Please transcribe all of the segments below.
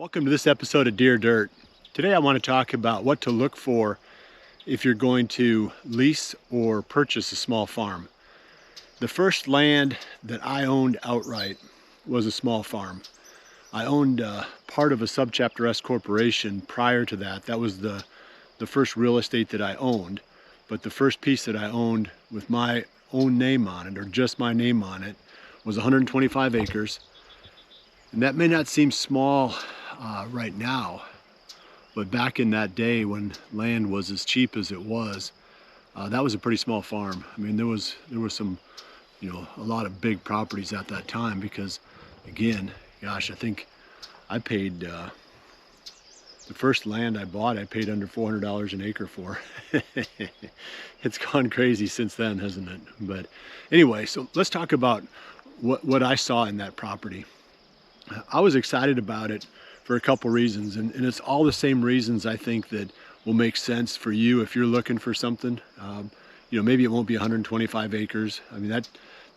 Welcome to this episode of Deer Dirt. Today I want to talk about what to look for if you're going to lease or purchase a small farm. The first land that I owned outright was a small farm. I owned part of a subchapter S corporation prior to that. That was the first real estate that I owned. But the first piece that I owned with my own name on it, or just my name on it, was 125 acres. And that may not seem small right now, but back in that day when land was as cheap as it was, that was a pretty small farm. I mean, there was some, a lot of big properties at that time because, again, gosh, I think I paid, the first land I bought, I paid under $400 an acre for. It's gone crazy since then, hasn't it? But anyway, so let's talk about what I saw in that property. I was excited about it for a couple reasons, and it's all the same reasons I think that will make sense for you if you're looking for something. Maybe it won't be 125 acres. I mean,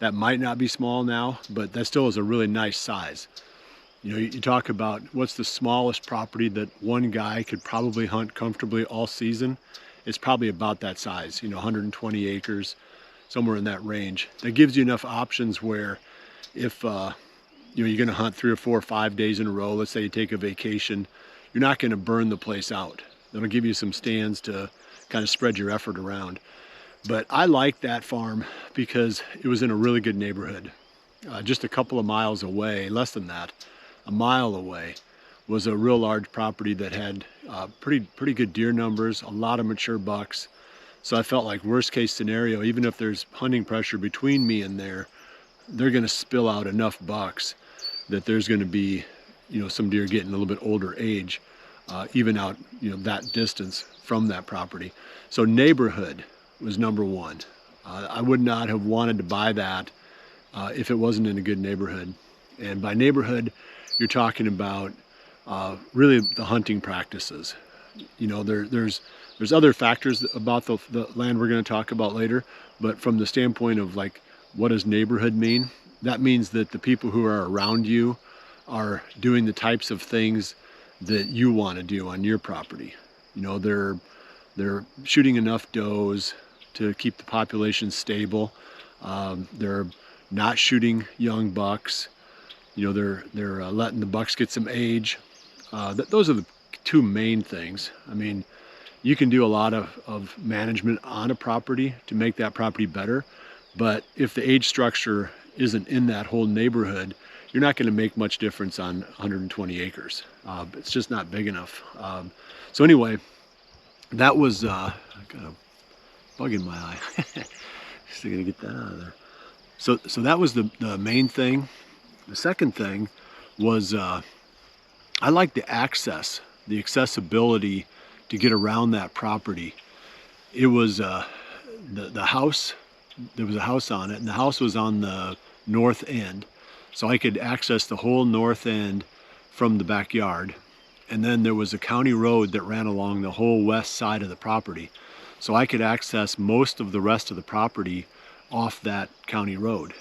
that might not be small now, but that still is a really nice size. You talk about what's the smallest property that one guy could probably hunt comfortably all season. It's probably about that size, 120 acres, somewhere in that range. That gives you enough options where if you're going to hunt 3 or 4 or 5 days in a row. Let's say you take a vacation, you're not going to burn the place out. That'll give you some stands to kind of spread your effort around. But I liked that farm because it was in a really good neighborhood. Just a couple of miles away, less than that, a mile away, was a real large property that had pretty good deer numbers, a lot of mature bucks. So I felt like worst case scenario, even if there's hunting pressure between me and there, they're going to spill out enough bucks that there's going to be, some deer getting a little bit older age, even out, that distance from that property. So neighborhood was number one. I would not have wanted to buy that if it wasn't in a good neighborhood. And by neighborhood, you're talking about really the hunting practices. There's other factors about the land we're going to talk about later, but from the standpoint of like, what does neighborhood mean? That means that the people who are around you are doing the types of things that you want to do on your property. They're shooting enough does to keep the population stable. They're not shooting young bucks. They're letting the bucks get some age. Those are the two main things. I mean, you can do a lot of management on a property to make that property better, but if the age structure isn't in that whole neighborhood, you're not going to make much difference on 120 acres. It's just not big enough. So anyway, that was, I got a bug in my eye. Still gonna get that out of there. So that was the main thing. The second thing was I like the access, the accessibility to get around that property. It was the house. There was a house on it, and the house was on the north end, so I could access the whole north end from the backyard. And then there was a county road that ran along the whole west side of the property, so I could access most of the rest of the property off that county road.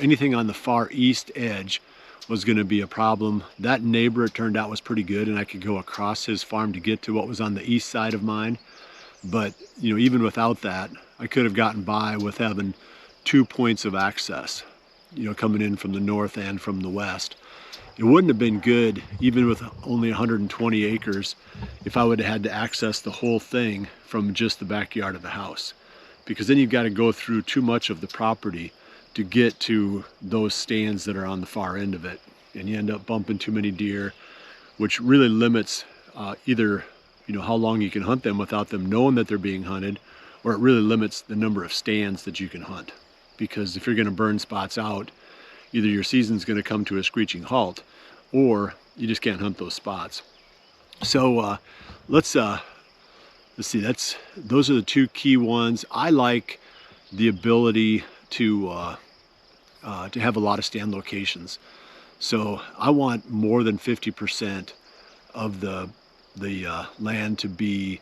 Anything on the far east edge was going to be a problem. That neighbor, it turned out, was pretty good, and I could go across his farm to get to what was on the east side of mine. But even without that, I could have gotten by with having 2 points of access, coming in from the north and from the west. It wouldn't have been good, even with only 120 acres, if I would have had to access the whole thing from just the backyard of the house, because then you've got to go through too much of the property to get to those stands that are on the far end of it, and you end up bumping too many deer, which really limits either how long you can hunt them without them knowing that they're being hunted, or it really limits the number of stands that you can hunt. Because if you're going to burn spots out, either your season's going to come to a screeching halt, or you just can't hunt those spots. So let's see. Those are the two key ones. I like the ability to have a lot of stand locations. So I want more than 50% of the land to be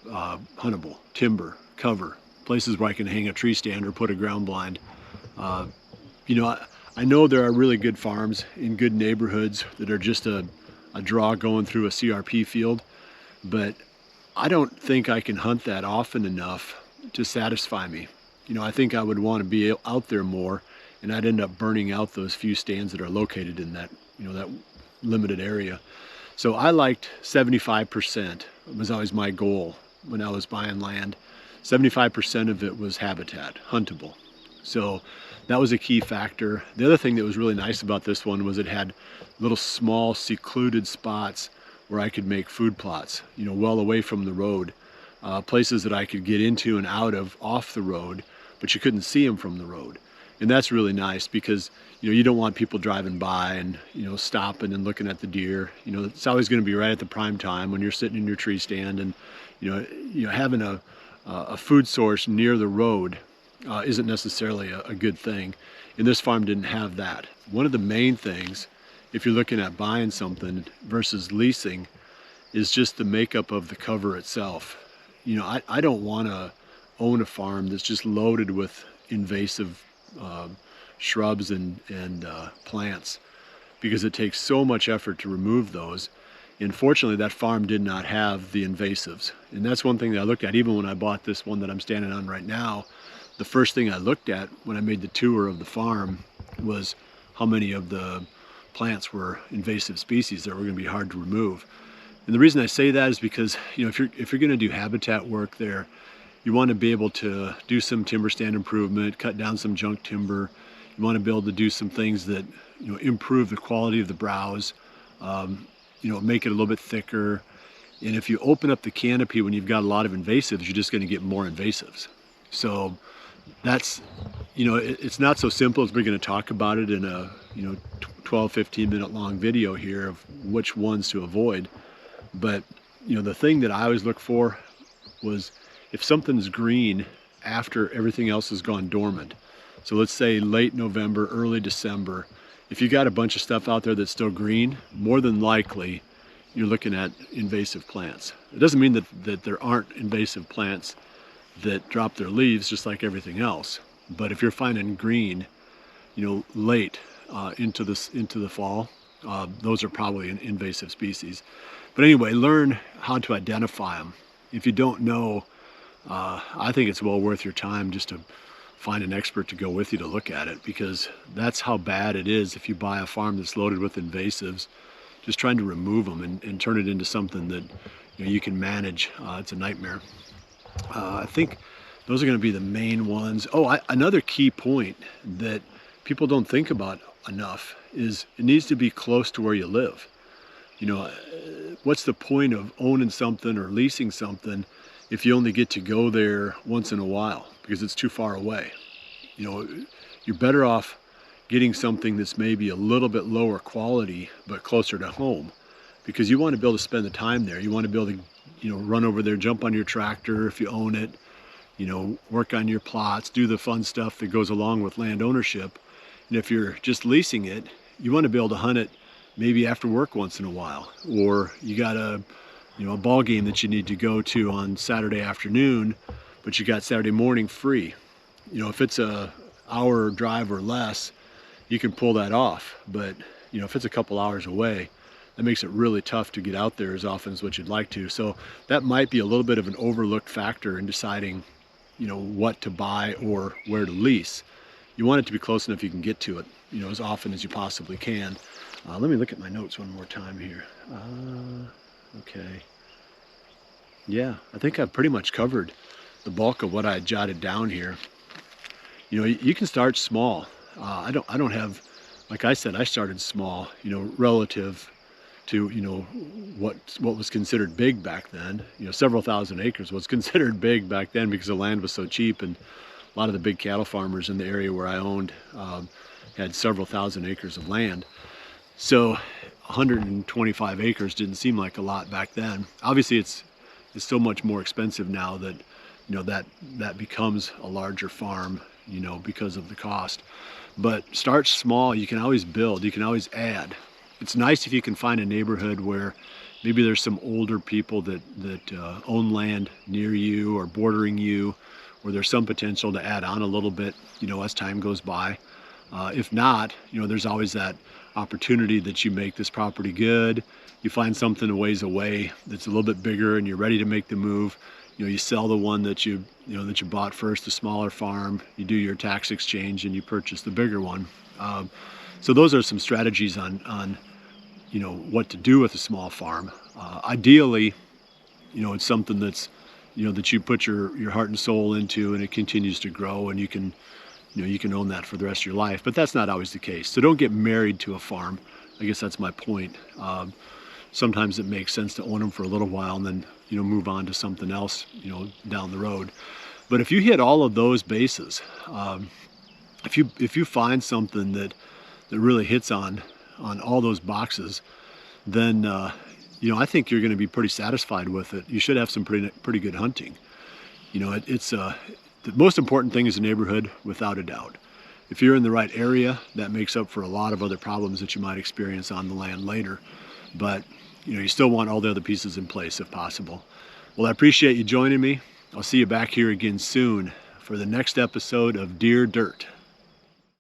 huntable, timber, cover, places where I can hang a tree stand or put a ground blind. I know there are really good farms in good neighborhoods that are just a a draw going through a CRP field, but I don't think I can hunt that often enough to satisfy me. You know, I think I would want to be out there more, and I'd end up burning out those few stands that are located in that, you know, that limited area. So I liked 75%. It was always my goal when I was buying land. 75% of it was habitat, huntable. So that was a key factor. The other thing that was really nice about this one was it had little small secluded spots where I could make food plots, you know, well away from the road, places that I could get into and out of off the road, but you couldn't see them from the road. And that's really nice because, you know, you don't want people driving by and, you know, stopping and looking at the deer. You know, it's always going to be right at the prime time when you're sitting in your tree stand, and, you know, having a food source near the road isn't necessarily a good thing. And this farm didn't have that. One of the main things, if you're looking at buying something versus leasing, is just the makeup of the cover itself. You know, I don't want to own a farm that's just loaded with invasive shrubs and plants, because it takes so much effort to remove those. And fortunately, that farm did not have the invasives. And that's one thing that I looked at, even when I bought this one that I'm standing on right now. The first thing I looked at when I made the tour of the farm was how many of the plants were invasive species that were going to be hard to remove. And the reason I say that is because, you know, if you're going to do habitat work there, you want to be able to do some timber stand improvement, cut down some junk timber. You want to be able to do some things that, you know, improve the quality of the browse, you know, make it a little bit thicker. And if you open up the canopy when you've got a lot of invasives, you're just going to get more invasives. So that's, you know, it's not so simple as we're going to talk about it in a, you know, 12-15 minute long video here of which ones to avoid. But, you know, the thing that I always look for was if something's green after everything else has gone dormant. So let's say late November, early December, if you got a bunch of stuff out there that's still green, more than likely you're looking at invasive plants. It doesn't mean that there aren't invasive plants that drop their leaves just like everything else. But if you're finding green, you know, late into the fall, those are probably an invasive species. But anyway, learn how to identify them. If you don't know, I think it's well worth your time just to find an expert to go with you to look at it, because that's how bad it is if you buy a farm that's loaded with invasives. Just trying to remove them and turn it into something that, you know, you can manage. It's a nightmare. I think those are going to be the main ones. Oh, another key point that people don't think about enough is it needs to be close to where you live. You know, what's the point of owning something or leasing something if you only get to go there once in a while because it's too far away? You know, you're better off getting something that's maybe a little bit lower quality but closer to home, because you want to be able to spend the time there. You want to be able to, you know, run over there, jump on your tractor if you own it, you know, work on your plots, do the fun stuff that goes along with land ownership. And if you're just leasing it, you want to be able to hunt it maybe after work once in a while, or you got a, you know, a ball game that you need to go to on Saturday afternoon, but you got Saturday morning free. You know, if it's a hour drive or less, you can pull that off. But, you know, if it's a couple hours away, that makes it really tough to get out there as often as what you'd like to. So that might be a little bit of an overlooked factor in deciding, you know, what to buy or where to lease. You want it to be close enough you can get to it, you know, as often as you possibly can. Let me look at my notes one more time here. Okay. Yeah, I think I've pretty much covered the bulk of what I jotted down here. You know, you can start small. I don't have, like I said, I started small, you know, relative to, you know, what was considered big back then. You know, several thousand acres was considered big back then because the land was so cheap, and a lot of the big cattle farmers in the area where I owned had several thousand acres of land. So 125 acres didn't seem like a lot back then. Obviously it's so much more expensive now that, you know, that becomes a larger farm, you know, because of the cost. But start small. You can always build, you can always add. It's nice if you can find a neighborhood where maybe there's some older people that own land near you or bordering you, where there's some potential to add on a little bit, you know, as time goes by. If not, there's always that opportunity that you make this property good. You find something a ways away that's a little bit bigger and you're ready to make the move. You sell the one that you bought first, the smaller farm, you do your tax exchange and you purchase the bigger one. So those are some strategies on what to do with a small farm. Ideally, it's something that's that you put your heart and soul into, and it continues to grow, and you can own that for the rest of your life. But that's not always the case. So don't get married to a farm. I guess that's my point. Sometimes it makes sense to own them for a little while and then move on to something else down the road. But if you hit all of those bases, if you find something that really hits on all those boxes, then I think you're going to be pretty satisfied with it. You should have some pretty good hunting. It's the most important thing is the neighborhood, without a doubt. If you're in the right area, that makes up for a lot of other problems that you might experience on the land later. But you still want all the other pieces in place if possible. Well, I appreciate you joining me. I'll see you back here again soon for the next episode of Deer Dirt.